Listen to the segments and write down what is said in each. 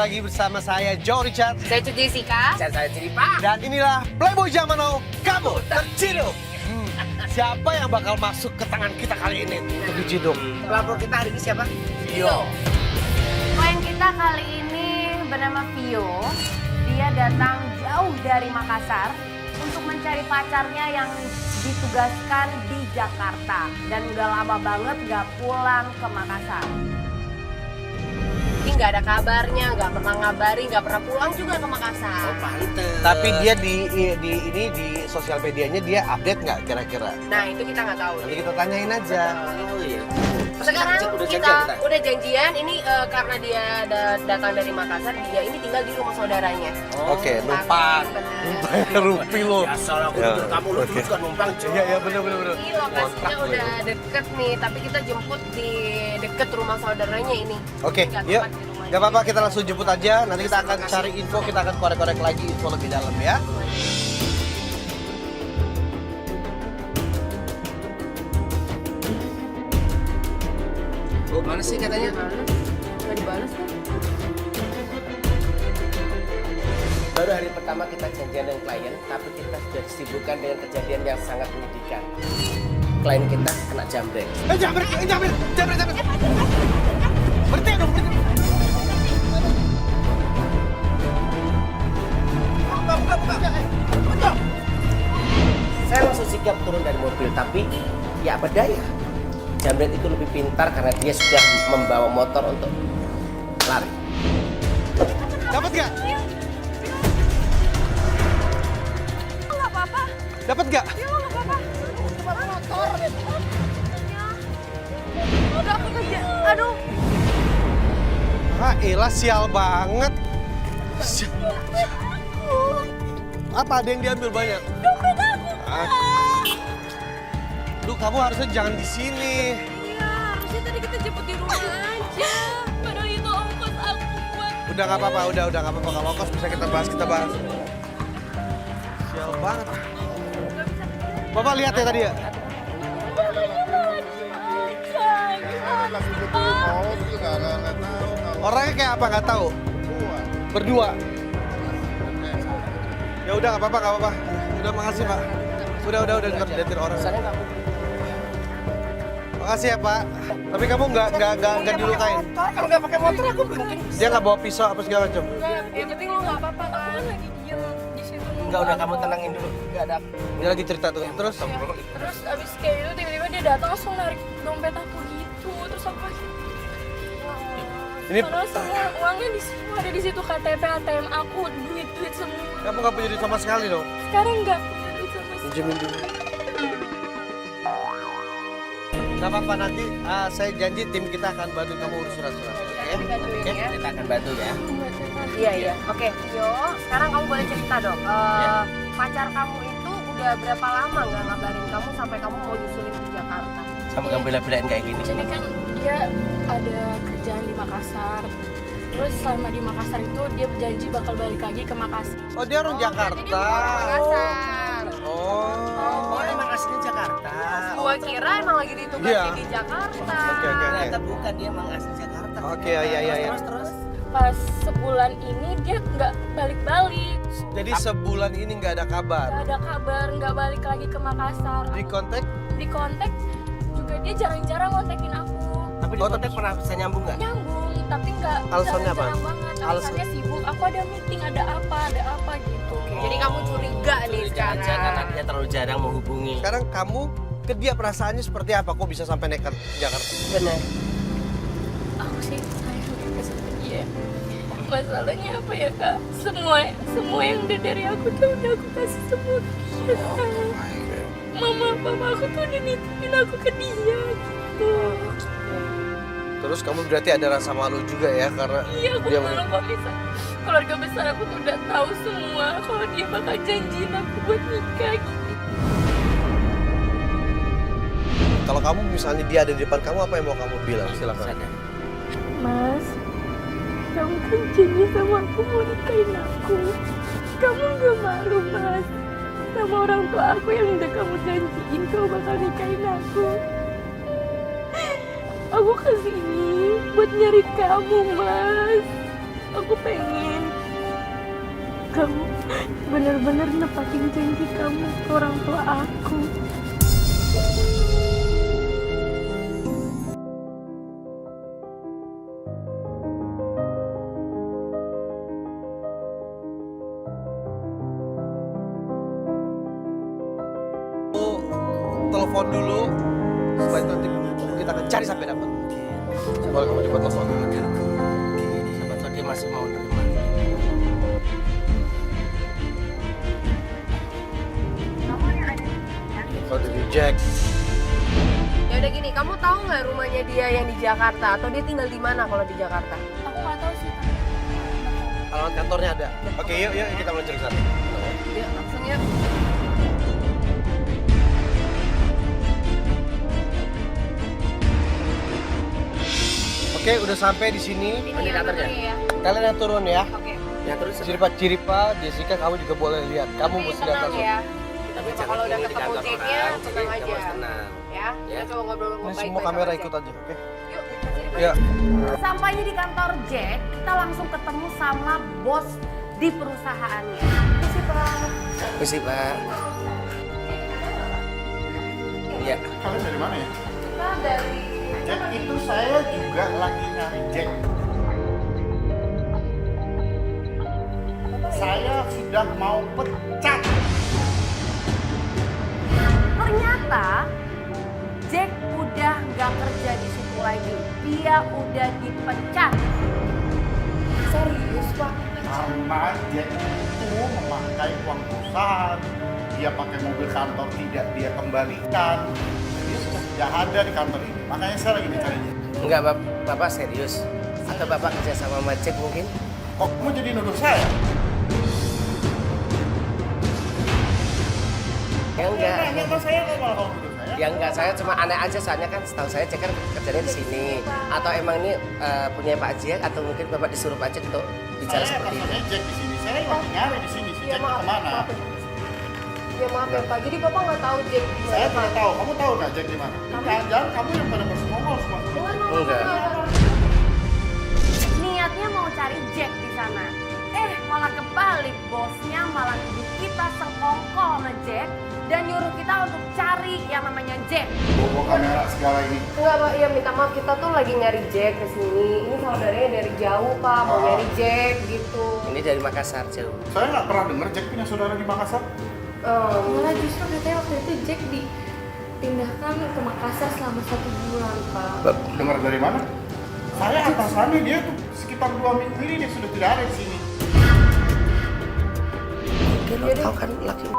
lagi bersama saya, Joe Richard. Saya Cu Jessica. Dan saya Ciripa. Dan inilah Playboy Zaman Now, kamu terciduk. Siapa yang bakal masuk ke tangan kita kali ini untuk diciduk? Pelapor kita hari ini siapa? Vio. Klien kita kali ini bernama Vio. Dia datang jauh dari Makassar untuk mencari pacarnya yang ditugaskan di Jakarta. Dan udah lama banget gak pulang ke Makassar. Ini gak ada kabarnya, gak pernah ngabari, gak pernah pulang juga ke Makassar. Oh, pantes. Tapi dia di sosial medianya dia update nggak kira-kira? Nah itu kita nggak tahu. Nanti kita tanyain aja. Oh iya. Sekarang Udah kita janjian udah janjian. Ini karena dia datang dari Makassar, dia ini tinggal di rumah saudaranya. Oke, numpang. Rupi lo. Biasa lah, aku Ya, tidur kamu lu oke. dulu kan numpang. Iya, iya bener. Ini lokasinya udah deket nih, tapi kita jemput di deket rumah saudaranya ini. Oke, Nggak yuk. tepat di rumahnya. Gak apa-apa, kita langsung jemput aja. Nanti kita akan cari info, kita akan korek-korek lagi info lebih dalam ya. Oh, mana sih katanya? Nggak dibalas kan? Baru hari pertama kita janjian dengan klien, tapi kita sudah disibukkan dengan kejadian yang sangat menyedihkan. Klien kita kena jambret. Jambret. Berhenti dong, berhenti. Buka. Saya langsung sigap turun dari mobil, tapi ya apa daya. Jambret itu lebih pintar karena dia sudah membawa motor untuk lari. Dapat gak? Nggak apa-apa. Dapat gak? Ya nggak apa-apa. Cuma motor. Udah aku kerja. Aduh. Ah, elah sial banget. Apa ada yang diambil banyak? Dompet aku. Ah. Duh, kamu harusnya jangan di sini. Iya, harusnya tadi kita jemput di rumah aja. Padahal itu ongkos aku buat. Udah nggak apa-apa, udah nggak apa-apa. Kalau kos bisa kita bahas. Sial banget. Bapak lihat ya tadi ya? Orangnya kayak apa nggak tahu? Berdua. Ya udah nggak apa-apa. Udah makasih Pak. Udah liatin orang. Sana kamu. Makasih ya Pak. Tapi kamu nggak dilukain. Kalau nggak pakai motor aku mungkin. Dia nggak bawa pisau apa segala macam. Yang penting lo nggak apa-apa kan? Aku kan lagi diem di situ. Enggak, udah kamu tenangin dulu. Enggak ada. Dia lagi cerita tuh. Terus Terus abis kayak gitu tiba-tiba dia datang langsung narik dompet aku gitu. Terus aku kasih. ini Padahal semua uangnya ada di situ, KTP, ATM aku, duit semua. kamu nggak punya duit sama sekali dong. Sekarang nggak punya duit sama sekali. Pinjemin dulu. Gak apa-apa nanti saya janji tim kita akan bantu kamu urus surat-surat. Oke? Oke. Kita akan bantu ya. Iya. Oke, Yo, sekarang kamu boleh cerita dong. Pacar kamu itu udah berapa lama nggak ngabarin kamu sampai kamu mau nyusulin ke Jakarta? Sama kamu bela-belain kayak gini. Jadi kan dia ada kerjaan di Makassar. Terus selama di Makassar itu dia berjanji bakal balik lagi ke Makassar. Oh dia orang Jakarta. Jadi bukan orang Makassar. Oh. Oh, emang aslinya Jakarta. Gua kira emang lagi ditugasin Iya. di Jakarta. Oke. Ternyata bukan, dia emang asli Jakarta. Oke, iya. Terus. Pas sebulan ini dia nggak balik-balik. Jadi sebulan ini nggak ada kabar. Nggak ada kabar, nggak balik lagi ke Makassar. Di kontak? Di kontak juga dia jarang-jarang kontakin aku. Tapi di kontak pernah bisa nyambung nggak? Nyambung, tapi nggak Alasannya apa? jarang banget. Alasannya sibuk, aku ada meeting, ada apa gitu. Jadi kamu curiga nih Curiga sekarang. aja karena dia terlalu jarang menghubungi. Sekarang kamu ke dia perasaannya seperti apa? Kok bisa sampai nekat ke Jakarta? Benar. Aku sih sayang juga sama dia. Masalahnya apa ya kak? Semua yang udah dari aku tuh udah aku kasih semua ke dia. Mama, papa aku tuh udah nitipin aku ke dia gitu. Terus kamu berarti ada rasa malu juga ya karena Iya, aku dia malu kok bisa. Keluarga besar aku tuh udah tahu semua kalau dia bakal janjiin aku buat nikah gitu. Kalau kamu misalnya dia ada di depan kamu, apa yang mau kamu bilang? Silakan. Sadar. Mas, kamu kan janji sama aku mau nikahin aku. Kamu gak malu, Mas? Sama orang tua aku yang udah kamu janjiin kau bakal nikahin aku. Aku kesini buat nyari kamu, Mas. Aku pengen kamu benar-benar nepatin janji kamu ke orang tua aku. Telepon dulu, supaya nanti kita akan cari sampai dapat. Coba kamu coba telepon. Siapa tahu dia masih mau nerima. Kalau di reject, Ya udah gini, kamu tahu nggak rumahnya dia yang di Jakarta atau dia tinggal di mana kalau di Jakarta? Aku nggak tahu sih. alamat kantornya ada. Oke, yuk kita meluncur ke sana. Ya, langsung ya. Oke, udah sampai di sini. Ini Ini yang kantornya. ya. Kalian yang turun ya. Oke. Ya terus Ciripa, Jessica, kamu juga boleh lihat. Kamu Tapi mesti lihat tenang langsung. ya. tapi Coba jangan kalau udah ini di ketemu kantor Jack-nya, orang, jadi tenang kamu aja. harus tenang. Ya, Ya. kita coba ngobrol Ini baik-baik semua sama kamera Jack. ikut aja, oke? Yuk, kita cari Ya. Sampainya di kantor Jack, kita langsung ketemu sama bos di perusahaannya. Misi Pak. Misi Pak. Iya. Kalian dari mana ya? Kita dari Jack itu saya juga lagi nyari Jack. Saya sudah mau pecat. Ternyata Jack udah nggak kerja di situ lagi. Dia udah dipecat. Serius Pak? Karena Jack itu memakai uang perusahaan. Dia pakai mobil kantor tidak dia kembalikan. Dia sudah tidak ada di kantor ini. Makanya saya lagi mencari Jack. Enggak, Bapak serius? Atau Bapak kerja sama Majek mungkin? Kok kamu jadi nuduh saya? Ya enggak. Nanya saya kok malah kamu nuduh saya? Ya enggak, saya cuma aneh aja soalnya kan setahu saya Jack kan kerjanya di sini. Atau emang ini punya Pak Jack atau mungkin Bapak disuruh Pak Jack untuk bicara Saya seperti itu? katanya Jack di sini. Saya lagi nyari di sini. Si Ya Jack maaf, kemana? maaf. Ya maaf ya Pak, jadi Bapak nggak tahu Jack di Saya mana? tidak tahu. Kamu tahu nggak Jack di mana? Jangan kamu yang pada bersekongkol semua. Enggak. Niatnya mau cari Jack di sana. Malah kebalik, bosnya malah nuduh kita sekongkol sama Jack dan nyuruh kita untuk cari yang namanya Jack. Bawa kamera segala ini. Enggak Pak, ya minta maaf kita tuh lagi nyari Jack ke sini. Ini saudaranya dari jauh Pak, mau nyari Jack gitu. Ini dari Makassar jauh. Saya nggak pernah dengar Jack punya saudara di Makassar. Malah justru katanya waktu itu Jack dipindahkan ke Makassar selama 1 bulan, Pak. Dengar dari mana? Saya atasannya dia tuh sekitar 2 minggu ini dia sudah tidak ada di sini. Oke, lo tau kan laki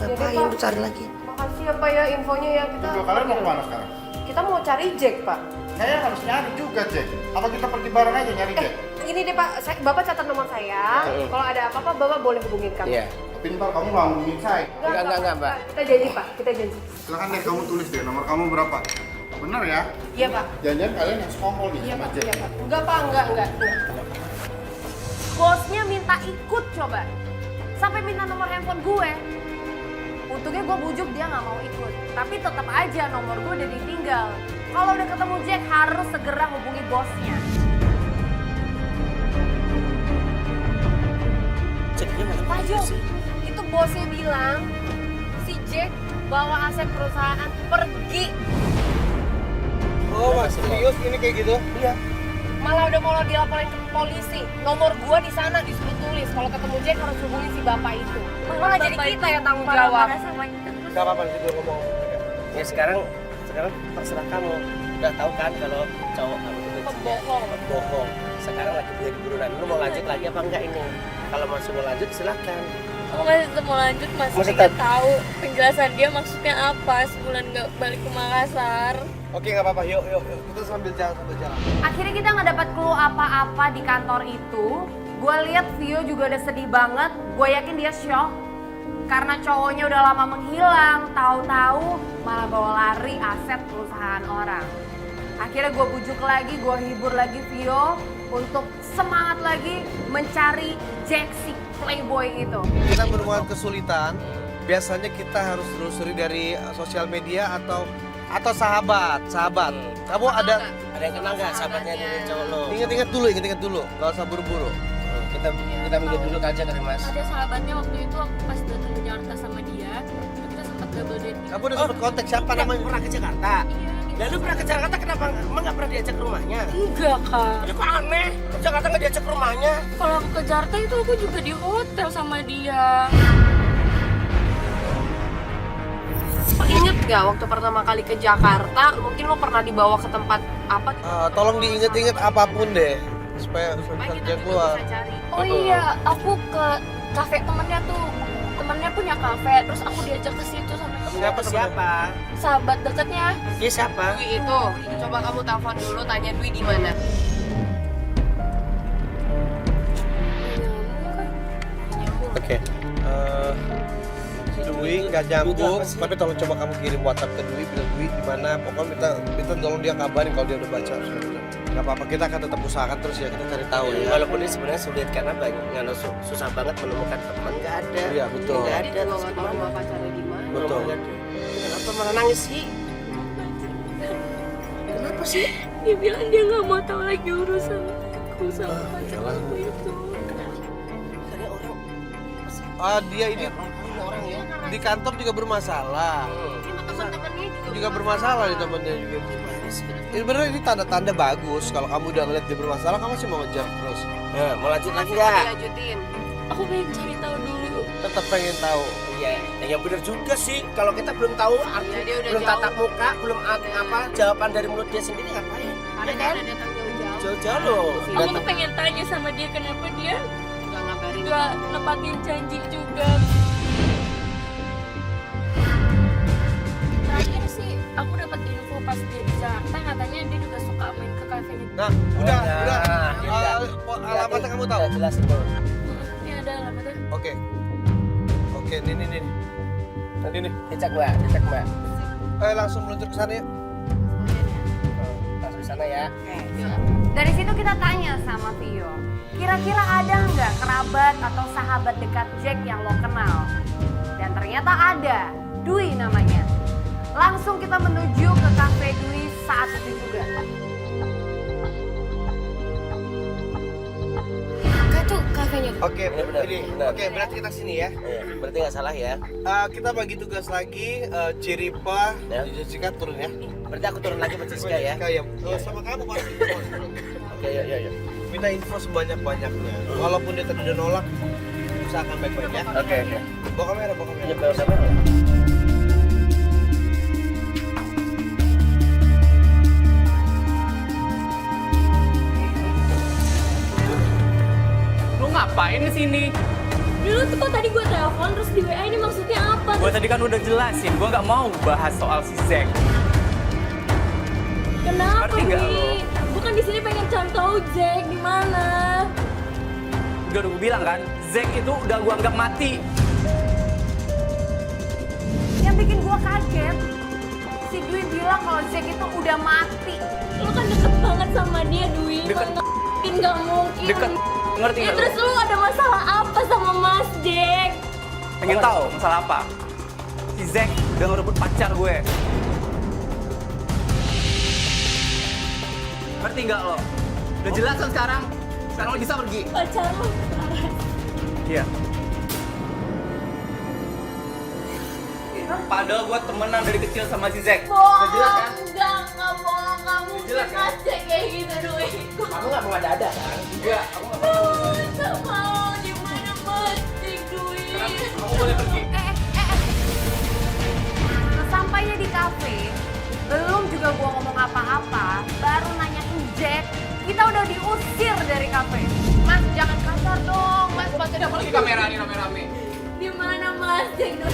ngapain lu cari lagi? Makasih ya Pak ya infonya ya kita. Berdua kalian mau kemana sekarang? Kita mau cari Jack Pak. Saya harus nyari juga Jack. Apa kita pergi bareng aja nyari Jack? Ini deh Pak, Bapak catat nomor saya. Kalau ada apa-apa Bapak boleh hubungin kami. Iya. Tapi ntar kamu nggak hubungin saya. Enggak, Mbak. Kita janji Pak, kita janji. Silahkan deh kamu tulis deh nomor kamu berapa. Benar ya? Iya Pak. Jangan-jangan kalian yang sekongkol nih Iya sama Pak, Jack. iya Pak. Enggak Pak, enggak. Bosnya minta ikut coba. Sampai minta nomor handphone gue. Untungnya gue bujuk dia nggak mau ikut. Tapi tetap aja nomor gue udah ditinggal. Kalau udah ketemu Jack harus segera hubungi bosnya. Jadinya malah Pak begitu Jo, sih. itu bosnya bilang si Jack bawa aset perusahaan pergi. Oh, Mas, serius ini kayak gitu? Iya. Malah udah mau dilaporin ke polisi. Nomor gua di sana disuruh tulis. Kalau ketemu Jack harus hubungi si bapak itu. Malah jadi kita yang tanggung jawab. Gak apa-apa, nanti gue ngomong. Ya sekarang terserah kamu. Udah tahu kan kalau cowok kamu itu Pembohong. bohong. Sekarang lagi beli buruan. Lu mau lanjut lagi apa enggak ini? Kalau masih mau lanjut silakan. Aku masih tetap mau lanjut, masih Masih nggak tetap- tahu penjelasan dia maksudnya apa sebulan nggak balik ke Makassar. Oke, gak apa-apa, yuk. Kita sambil jalan. Akhirnya kita nggak dapat clue apa-apa di kantor itu. Gue lihat Vio juga udah sedih banget. Gue yakin dia shock karena cowoknya udah lama menghilang. Tahu-tahu malah bawa lari aset perusahaan orang. Akhirnya gue bujuk lagi, gue hibur lagi Vio untuk semangat lagi mencari Jack si playboy itu. Kita menemukan kesulitan, biasanya kita harus telusuri dari sosial media atau sahabat. Kamu ada Ada yang kenal nggak sahabatnya dari cowok lo? ingat-ingat dulu, gak usah buru-buru. kita minggir dulu aja kali Mas. Ada sahabatnya waktu itu aku pas datang ke Jakarta sama dia, kita sempat double date. Kamu udah sempet kontak siapa namanya? Pernah ke Jakarta? Iya, gitu. Lalu pernah ke Jakarta kenapa emang nggak pernah diajak ke rumahnya? Enggak kak. Ya kok aneh, ke Jakarta nggak diajak ke rumahnya? Kalau aku ke Jakarta itu aku juga di hotel sama dia. Ingat gak waktu pertama kali ke Jakarta, mungkin lo pernah dibawa ke tempat apa gitu? Tolong diinget-inget apapun deh supaya bisa Supaya kita dia juga keluar. bisa cari. Oh iya, aku ke kafe temennya tuh. Temennya punya kafe, terus aku diajak ke situ sama temennya. Siapa? Sahabat dekatnya. Dia siapa? Dwi itu, coba kamu telepon dulu tanya Dwi di mana. Oke. Dwi nggak nyambung, tapi tolong coba kamu kirim WhatsApp ke Dwi, bilang Dwi di mana. Pokoknya minta tolong dia kabarin kalau dia udah baca. Nggak apa-apa, kita akan tetap usahakan terus ya, kita cari tahu ya. Walaupun ini sebenarnya sulit karena banyak nggak susah banget menemukan teman, nggak ada. Iya, betul. Nggak Dia ada. juga Terus nggak tahu gimana? rumah pacarnya di mana. Betul. Nggak ada. Kenapa malah nangis sih? Kenapa sih? Dia bilang dia nggak mau tahu lagi urusan aku sama pacar aku itu. Karena orang Dia ini orang ya. di kantor juga bermasalah. Sama teman-temannya Juga bermasalah di temannya juga. Ini bener, ini tanda-tanda bagus. Kalau kamu udah ngeliat dia bermasalah, kamu masih mau ngejar terus. Nah, mau lanjut lagi nggak nggak? dilanjutin. Aku pengen cari tahu dulu. Tetap pengen tahu. Iya, ya bener juga sih. Kalau kita belum tahu arti, Iya, dia udah belum jauh. tatap muka, belum apa jawaban dari mulut dia sendiri ngapain? Karena dia udah datang jauh-jauh. Jauh-jauh loh. Aku tuh pengen tanya sama dia kenapa dia Nggak ngabarin. nggak nepatin janji juga. Terakhir sih aku dapat info pas dia di Jakarta, katanya dia juga suka main ke kafe gitu. Nah, udah. Udah. Alamatnya kamu tahu? Udah jelas itu. Ini ada alamatnya. Oke, nih. Tadi nih. Dicek mbak. Langsung meluncur ke sana ya. Langsung ke sana ya. Dari situ kita tanya sama Vio, kira-kira ada nggak kerabat atau sahabat dekat Jack yang lo kenal? Dan ternyata ada, Dwi namanya. Langsung kita menuju ke kafe Dwi saat itu juga. Kak tuh kafenya. Oke, Benar. Oke, berarti kita sini ya. Iya, berarti nggak salah ya. Kita bagi tugas lagi. Ciripa, Ya. Jessica turun ya. Berarti aku turun lagi sama Siska ya. Kayak sama kamu pasti. Oke, yuk. Minta info sebanyak-banyaknya. Walaupun dia tadi udah nolak, usahakan baik-baik ya. Oke. Bawa kamera. Ini bawa kamera. Lu ngapain di sini? Dulu tuh kok tadi gue telepon terus di WA ini maksudnya apa? Gua tadi kan udah jelasin, gua nggak mau bahas soal si Zack. Kenapa Ngerti nggak Wi? lo? Gue kan di sini pengen cari tahu Jack di mana. Udah gua bilang kan, Zack itu udah gua anggap mati. Yang bikin gua kaget, si Dwi bilang kalau Jack itu udah mati. Lu kan deket banget sama dia, Dwi. Deket. Nggak mungkin. Deket, ngerti Ya nggak terus lu? lu ada masalah apa sama Mas Jack? Pengen tahu masalah apa? Si Zack udah ngerebut pacar gue. Ngerti nggak lo? Udah jelas kan sekarang? Sekarang lo bisa pergi. Pacar lu. Iya. Padahal gue temenan dari kecil sama si Zack. Udah jelas kan? Enggak bohong. Kamu Jelas, kan? Mas Jack kayak gitu, Dwi. Kamu nggak mau ada kan? Enggak, aku nggak mau. Gak mau, di mana Mas Jack, Dwi? Kamu boleh pergi. Sampainya di kafe, belum juga gua ngomong apa-apa, baru nanyain Jack, kita udah diusir dari kafe. Mas, jangan kasar dong, Mas. Tidak pergi kamera ini rame-rame. Di mana Mas Jack, Dwi?